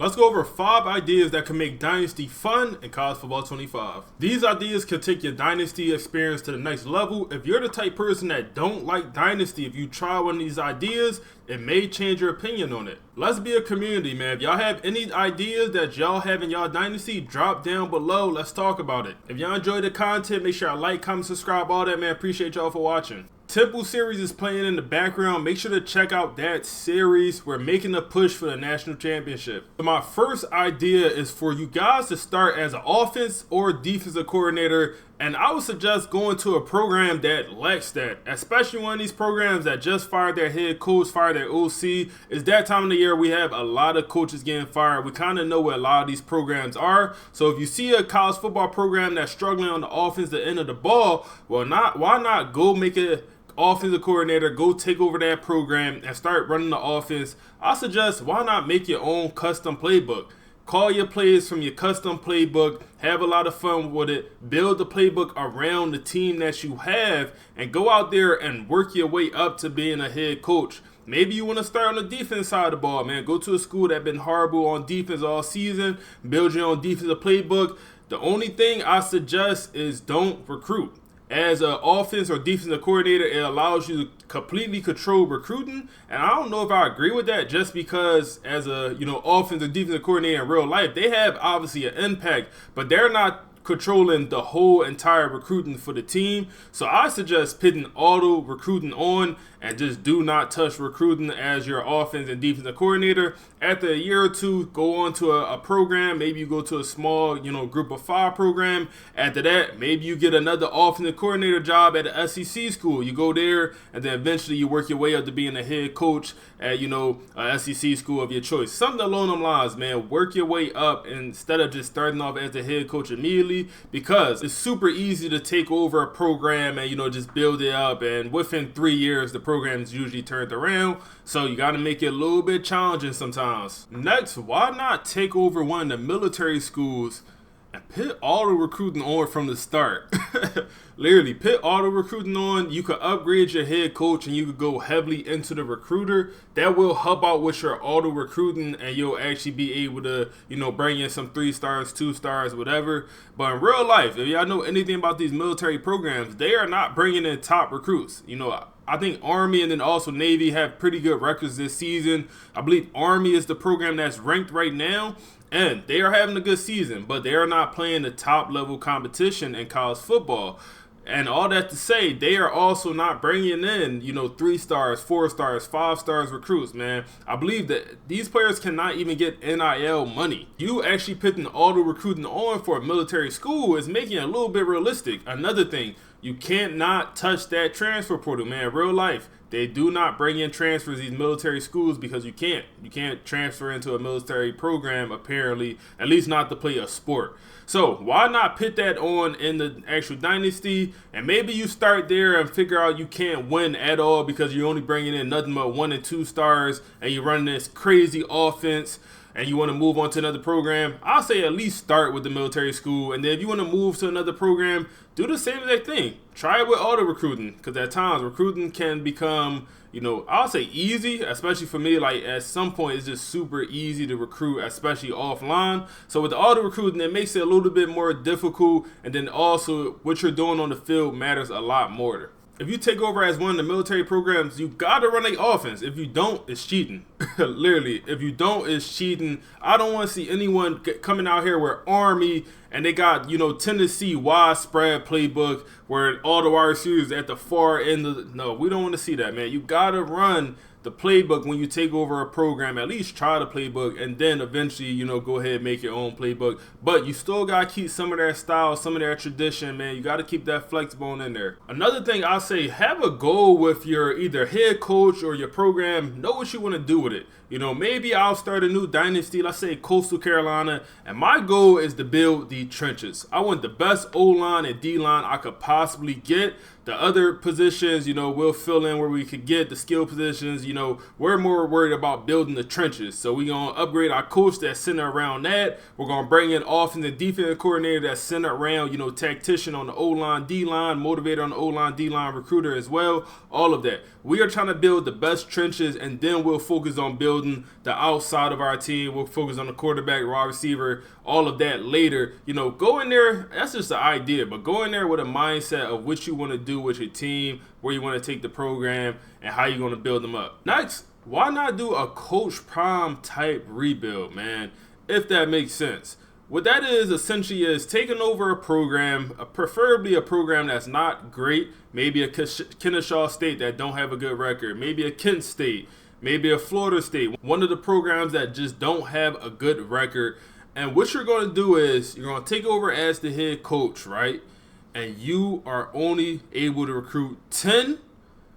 Let's go over 5 ideas that can make Dynasty fun in College Football 25. These ideas can take your Dynasty experience to the next level. If you're the type person that don't like Dynasty, if you try one of these ideas, it may change your opinion on it. Let's be a community, man. If y'all have any ideas that y'all have in y'all Dynasty, drop down below. Let's talk about it. If y'all enjoy the content, make sure y'all like, comment, subscribe, all that, man. Appreciate y'all for watching. Temple series is playing in the background. Make sure to check out that series. We're making a push for the national championship. So my first idea is for you guys to start as an offense or defensive coordinator, and I would suggest going to a program that lacks that, especially one of these programs that just fired their head coach, fired their OC. It's that time of the year we have a lot of coaches getting fired. We kind of know where a lot of these programs are. So if you see a college football program that's struggling on the offensive end of the ball, why not go make it offensive coordinator, go take over that program and start running the offense. I suggest why not make your own custom playbook. Call your plays from your custom playbook, have a lot of fun with it, build the playbook around the team that you have, and go out there and work your way up to being a head coach. Maybe you want to start on the defense side of the ball, man. Go to a school that's been horrible on defense all season, build your own defensive playbook. The only thing I suggest is don't recruit. As an offense or defensive coordinator, it allows you to completely control recruiting, and I don't know if I agree with that, just because as a offensive or defensive coordinator in real life, they have obviously an impact, but they're not controlling the whole entire recruiting for the team. So I suggest putting auto recruiting on and just do not touch recruiting as your offense and defensive coordinator. After a year or two, go on to a program. Maybe you go to a small, group of 5 program. After that, maybe you get another offensive coordinator job at an SEC school. You go there, and then eventually you work your way up to being a head coach at, a SEC school of your choice. Something along those lines, man. Work your way up instead of just starting off as a head coach immediately, because it's super easy to take over a program and, just build it up. And within 3 years, the program is usually turned around. So you got to make it a little bit challenging sometimes. Next, why not take over one of the military schools and put auto recruiting on from the start? Literally, put auto recruiting on. You could upgrade your head coach and you could go heavily into the recruiter. That will help out with your auto recruiting, and you'll actually be able to, bring in some 3 stars, 2 stars, whatever. But in real life, if y'all know anything about these military programs, they are not bringing in top recruits. I think Army and then also Navy have pretty good records this season. I believe Army is the program that's ranked right now, and they are having a good season, but they are not playing the top level competition in college football. And all that to say, they are also not bringing in, 3 stars, 4 stars, 5 stars recruits, man. I believe that these players cannot even get NIL money. You actually putting auto recruiting on for a military school is making it a little bit realistic. Another thing, you can't not touch that transfer portal, man. Real life, they do not bring in transfers these military schools because you can't. You can't transfer into a military program, apparently, at least not to play a sport. So why not put that on in the actual dynasty? And maybe you start there and figure out you can't win at all because you're only bringing in nothing but 1 and 2 stars, and you're running this crazy offense, and you want to move on to another program. I'll say at least start with the military school, and then if you want to move to another program, do the same exact thing. Try it with auto recruiting, because at times recruiting can become, I'll say easy, especially for me. Like at some point, it's just super easy to recruit, especially offline. So with the auto recruiting, it makes it a little bit more difficult, and then also what you're doing on the field matters a lot more. If you take over as one of the military programs, you gotta run an offense. If you don't, it's cheating. Literally, if you don't, it's cheating. I don't want to see anyone coming out here with Army and they got, Tennessee widespread playbook where all the wide receivers at the far end of the, no, we don't want to see that, man. You gotta run the playbook when you take over a program. At least try the playbook, and then eventually, go ahead and make your own playbook. But you still got to keep some of their style, some of their tradition, man. You got to keep that flexible in there. Another thing I'll say, have a goal with your either head coach or your program. Know what you want to do with it. Maybe I'll start a new dynasty, let's say Coastal Carolina, and my goal is to build the trenches. I want the best O-line and D-line I could possibly get. The other positions, we'll fill in where we could get the skill positions. We're more worried about building the trenches. So we're going to upgrade our coach that's centered around that. We're going to bring in offensive and defensive coordinator that's centered around, tactician on the O-line, D-line, motivator on the O-line, D-line, recruiter as well. All of that. We are trying to build the best trenches, and then we'll focus on building building the outside of our team. We'll focus on the quarterback, wide receiver, all of that later. Go in there. That's just the idea, but go in there with a mindset of what you want to do with your team, where you want to take the program, and how you're going to build them up. Next, why not do a Coach Prime type rebuild, man? If that makes sense. What that is essentially is taking over a program, preferably a program that's not great, maybe a Kennesaw State that don't have a good record, maybe a Kent State, maybe a Florida State, one of the programs that just don't have a good record. And what you're going to do is you're going to take over as the head coach, right? And you are only able to recruit 10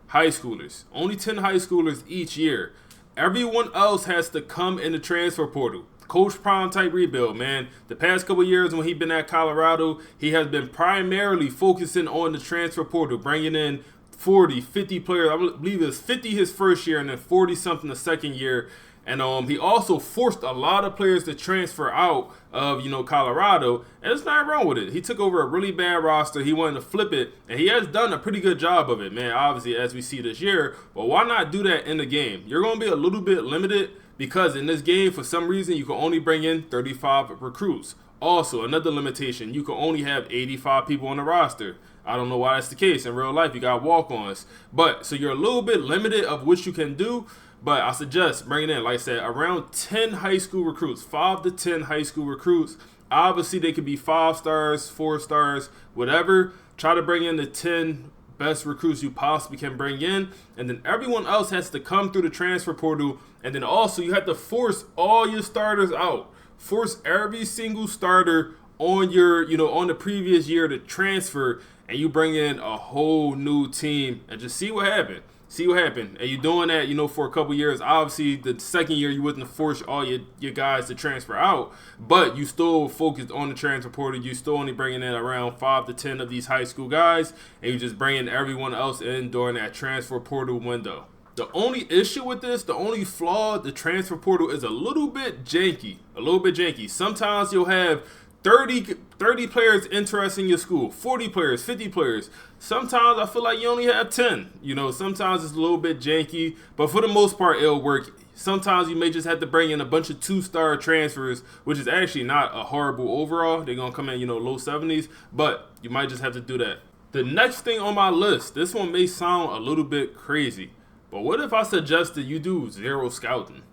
high schoolers, only 10 high schoolers each year. Everyone else has to come in the transfer portal. Coach Prime type rebuild, man. The past couple years when he's been at Colorado, he has been primarily focusing on the transfer portal, bringing in 40, 50 players. I believe it was 50 his first year and then 40 something the second year. And he also forced a lot of players to transfer out of, Colorado. And there's nothing wrong with it. He took over a really bad roster. He wanted to flip it. And he has done a pretty good job of it, man, obviously, as we see this year. But why not do that in the game? You're going to be a little bit limited because in this game, for some reason, you can only bring in 35 recruits. Also, another limitation, you can only have 85 people on the roster. I don't know why that's the case. In real life, you got walk-ons. But, so you're a little bit limited of what you can do. But I suggest bringing in, like I said, around 10 high school recruits, 5 to 10 high school recruits. Obviously, they could be 5 stars, 4 stars, whatever. Try to bring in the 10 best recruits you possibly can bring in. And then everyone else has to come through the transfer portal. And then also, you have to force all your starters out. Force every single starter on your, on the previous year to transfer. And you bring in a whole new team and just see what happens. See what happened. And you're doing that, for a couple years. Obviously, the second year, you wouldn't force all your guys to transfer out, but you still focused on the transfer portal. You still only bringing in around 5 to 10 of these high school guys, and you just bringing everyone else in during that transfer portal window. The only issue with this, the only flaw, the transfer portal is a little bit janky. Sometimes you'll have 30 players interested in your school, 40 players, 50 players. Sometimes I feel like you only have 10. Sometimes it's a little bit janky, but for the most part, it'll work. Sometimes you may just have to bring in a bunch of 2-star transfers, which is actually not a horrible overall. They're going to come in, low 70s, but you might just have to do that. The next thing on my list, this one may sound a little bit crazy, but what if I suggested you do 0 scouting?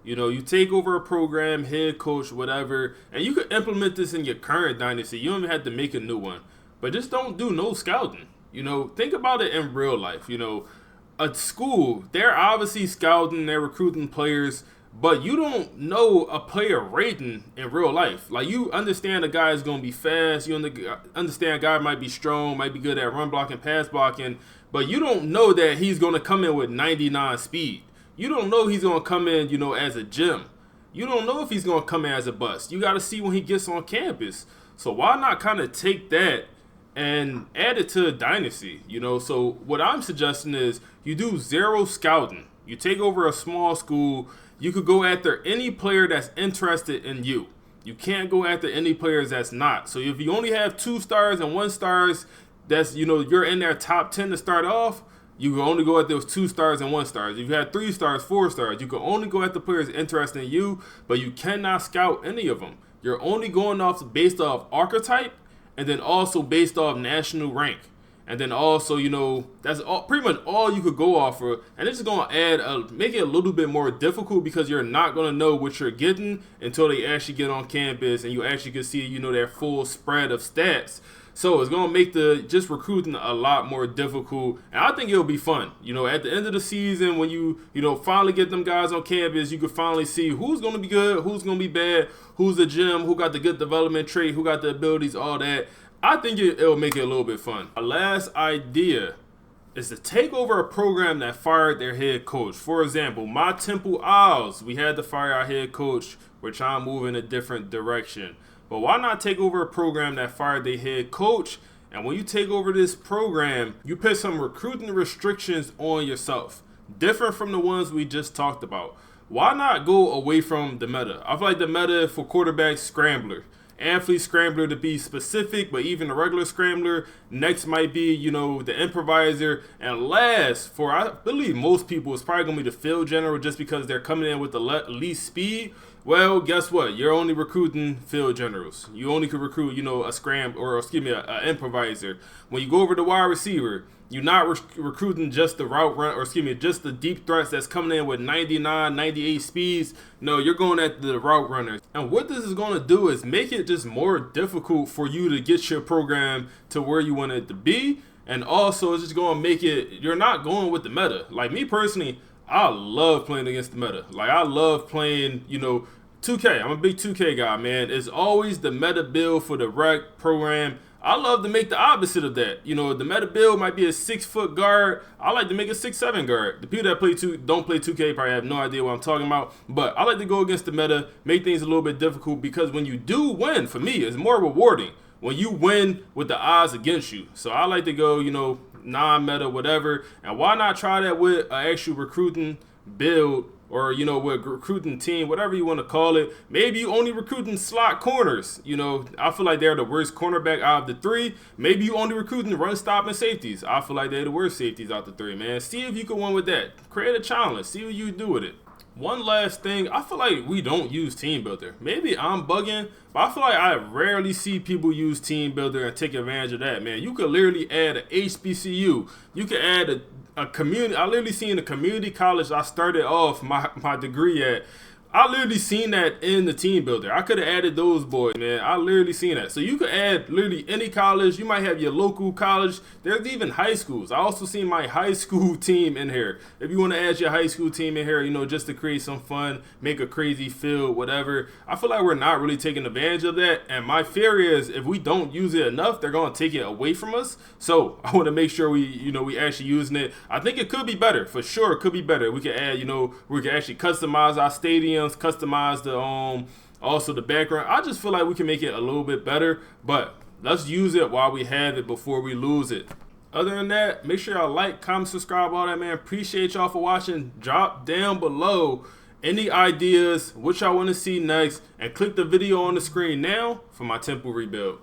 You take over a program, head coach, whatever, and you could implement this in your current dynasty. You don't even have to make a new one. But just don't do no scouting. Think about it in real life. A school, they're obviously scouting, they're recruiting players, but you don't know a player rating in real life. Like, you understand a guy is going to be fast. You understand a guy might be strong, might be good at run blocking, pass blocking, but you don't know that he's going to come in with 99 speed. You don't know he's going to come in, as a gem. You don't know if he's going to come in as a bust. You got to see when he gets on campus. So why not kind of take that and add it to a dynasty? So what I'm suggesting is you do 0 scouting. You take over a small school. You could go after any player that's interested in you. You can't go after any players that's not. So if you only have 2 stars and 1 stars, that's, you're in their top 10 to start off, you can only go at those 2 stars and 1 stars. If you had 3 stars, 4 stars, you can only go at the players interested in you, but you cannot scout any of them. You're only going based off archetype, and then also based off national rank. And then also, that's pretty much all you could go off of. And it's just going to make it a little bit more difficult because you're not going to know what you're getting until they actually get on campus and you actually can see, their full spread of stats. So it's going to make just recruiting a lot more difficult. And I think it'll be fun. At the end of the season, when you finally get them guys on campus, you can finally see who's going to be good, who's going to be bad, who's a gem, who got the good development trait, who got the abilities, all that. I think it'll make it a little bit fun. My last idea is to take over a program that fired their head coach. For example, my Temple Owls, we had to fire our head coach. We're trying to move in a different direction. But why not take over a program that fired their head coach? And when you take over this program, you put some recruiting restrictions on yourself, different from the ones we just talked about. Why not go away from the meta? I feel like the meta for quarterbacks, scrambler. athlete scrambler to be specific, but even the regular scrambler. Next might be, the improviser. And last, for I believe most people, it's probably going to be the field general just because they're coming in with the least speed. Well, guess what? You're only recruiting field generals. You only could recruit, an improviser. When you go over to wide receiver, you're not recruiting just the route run, just the deep threats that's coming in with 99, 98 speeds. No, you're going at the route runners. And what this is going to do is make it just more difficult for you to get your program to where you want it to be. And also, it's just going to make it, you're not going with the meta. Like me personally, I love playing against the meta. Like I love playing, 2K. I'm a big 2K guy, man. It's always the meta build for the rec program. I love to make the opposite of that. The meta build might be a 6-foot guard. I like to make a 6'7" guard. The people that don't play 2K probably have no idea what I'm talking about. But I like to go against the meta, make things a little bit difficult, because when you do win, for me, it's more rewarding when you win with the odds against you. So I like to go, non-meta, whatever. And why not try that with an actual recruiting build, or with recruiting team, whatever you want to call it. Maybe you only recruiting slot corners. I feel like they're the worst cornerback out of the three. Maybe you only recruiting run stop and safeties. I feel like they're the worst safeties out of the three, man. See if you can win with that. Create a challenge. See what you do with it. One last thing, I feel like we don't use Team Builder. Maybe I'm bugging, but I feel like I rarely see people use Team Builder and take advantage of that, man. You could literally add an HBCU. You could add a community. I literally seen the community college I started off my degree at. I literally seen that in the Team Builder. I could have added those boys, man. I literally seen that. So you could add literally any college. You might have your local college. There's even high schools. I also seen my high school team in here. If you want to add your high school team in here, just to create some fun, make a crazy field, whatever. I feel like we're not really taking advantage of that. And my fear is if we don't use it enough, they're going to take it away from us. So I want to make sure we actually using it. I think it could be better. For sure, it could be better. We could add, we could actually customize our stadium, customize the also the background. I just feel like we can make it a little bit better, but let's use it while we have it before we lose it. Other than that, make sure y'all like, comment, subscribe, all that, man. Appreciate y'all for watching. Drop down below any ideas, what y'all want to see next, and click the video on the screen now for my temple rebuild.